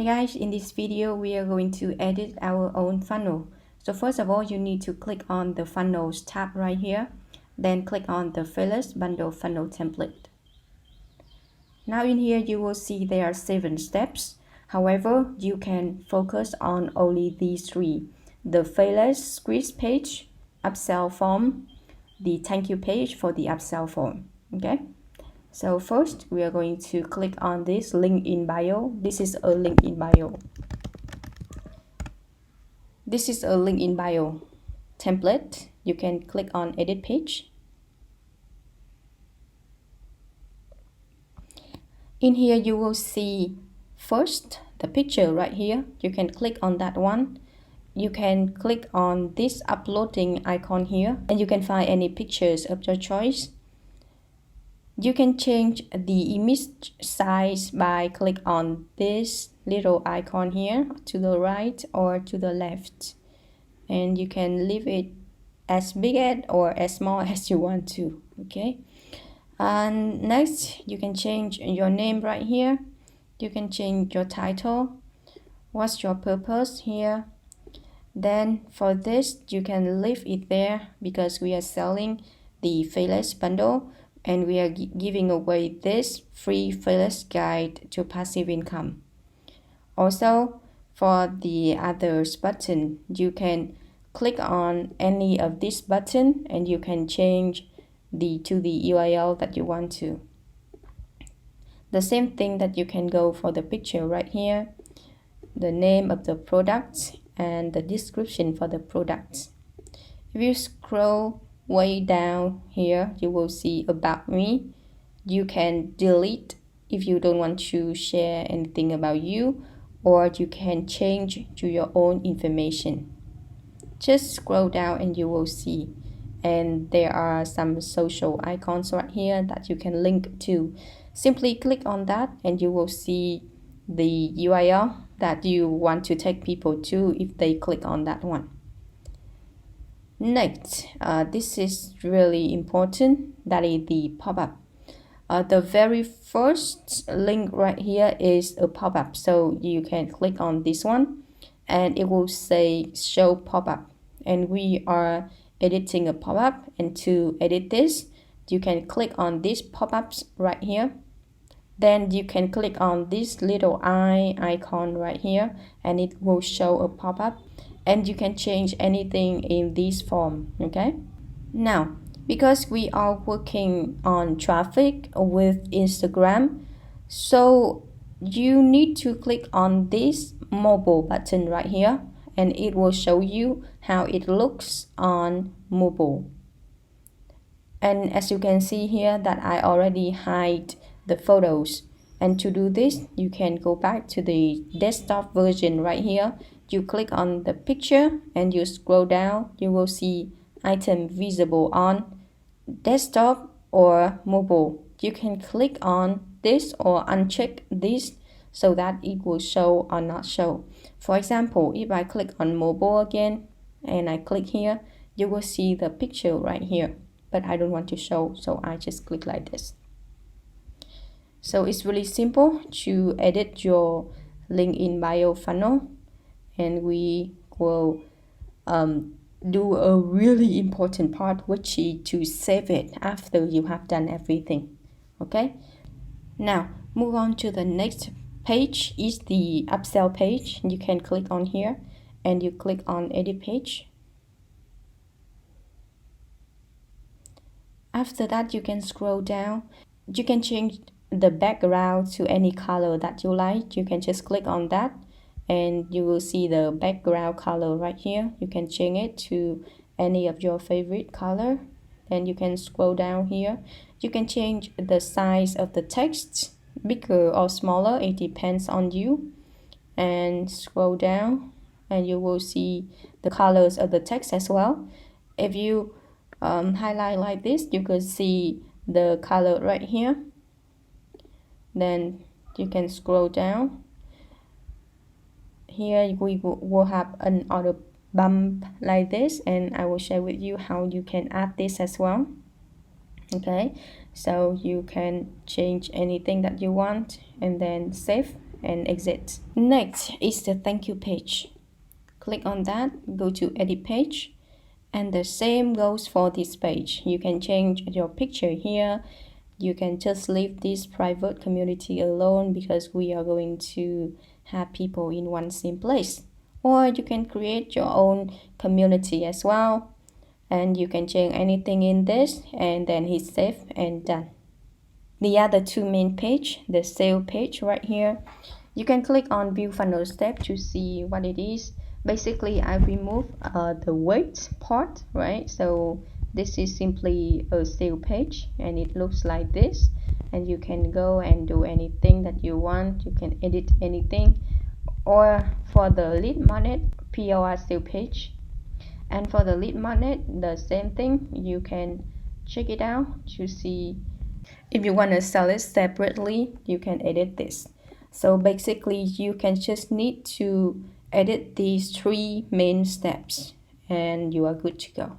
Hey guys, in this video we are going to edit our own funnel. So first of all, you need to click on the funnels tab right here, then click on the Fearless Bundle Funnel Template. Now in here you will see there are 7 steps. However, you can focus on only these 3: the Fearless squeeze page, upsell form, the thank you page for the upsell form. Okay. So first we are going to click on this link in bio. This is a link in bio. This is a link in bio template. You can click on edit page. In here you will see first the picture right here. You can click on that one. You can click on this uploading icon here and you can find any pictures of your choice. You can change the image size by click on this little icon here to the right or to the left, and you can leave it as big or as small as you want to. Okay, and next you can change your name right here. You can change your title, what's your purpose here. Then for this you can leave it there because we are selling the Fearless bundle and we are giving away this free Fearless guide to passive income. Also, for the others button, you can click on any of this button and you can change to the URL that you want to. The same thing that you can go for the picture right here, the name of the product and the description for the product. If you scroll way down here, you will see about me. You can delete if you don't want to share anything about you, or you can change to your own information. Just scroll down and you will see, and there are some social icons right here that you can link to. Simply click on that and you will see the URL that you want to take people to if they click on that one. Next, this is really important, that is the pop-up. The very first link right here is a pop-up, so you can click on this one and it will say show pop-up, and we are editing a pop-up. And to edit this, you can click on these pop-ups right here. Then you can click on this little eye icon right here and it will show a pop-up, and you can change anything in this form. Okay, now because we are working on traffic with Instagram, so you need to click on this mobile button right here and it will show you how it looks on mobile. And as you can see here that I already hide the photos, and to do this you can go back to the desktop version right here. You click on the picture and you scroll down, you will see item visible on desktop or mobile. You can click on this or uncheck this so that it will show or not show. For example, if I click on mobile again and I click here, you will see the picture right here, but I don't want to show, so I just click like this. So it's really simple to edit your link in bio funnel, and we will do a really important part, which is to save it after you have done everything. Okay, now move on to the next page, is the upsell page. You can click on here and you click on edit page. After that you can scroll down. You can change the background to any color that you like. You can just click on that and you will see the background color right here. You can change it to any of your favorite color. Then you can scroll down here. You can change the size of the text, bigger or smaller, it depends on you. And scroll down and you will see the colors of the text as well. If you highlight like this, you can see the color right here. Then you can scroll down. Here we will have an auto bump like this, and I will share with you how you can add this as well. Okay, so you can change anything that you want and then save. and exit. Next is the thank you page. Click on that, go to edit page, and the same goes for this page. You can change your picture here. You can just leave this private community alone because we are going to have people in one same place. Or you can create your own community as well, and you can change anything in this and then hit save and done. The other two main page, the sale page right here, you can click on view funnel step to see what it is. Basically, I removed the weight part, right? So this is simply a sale page and it looks like this, and you can go and do anything that you want. You can edit anything. Or for the lead magnet POR sale page, and for the lead magnet, the same thing. You can check it out to see if you want to sell it separately. You can edit this. So basically, you can just need to edit these three main steps and you are good to go.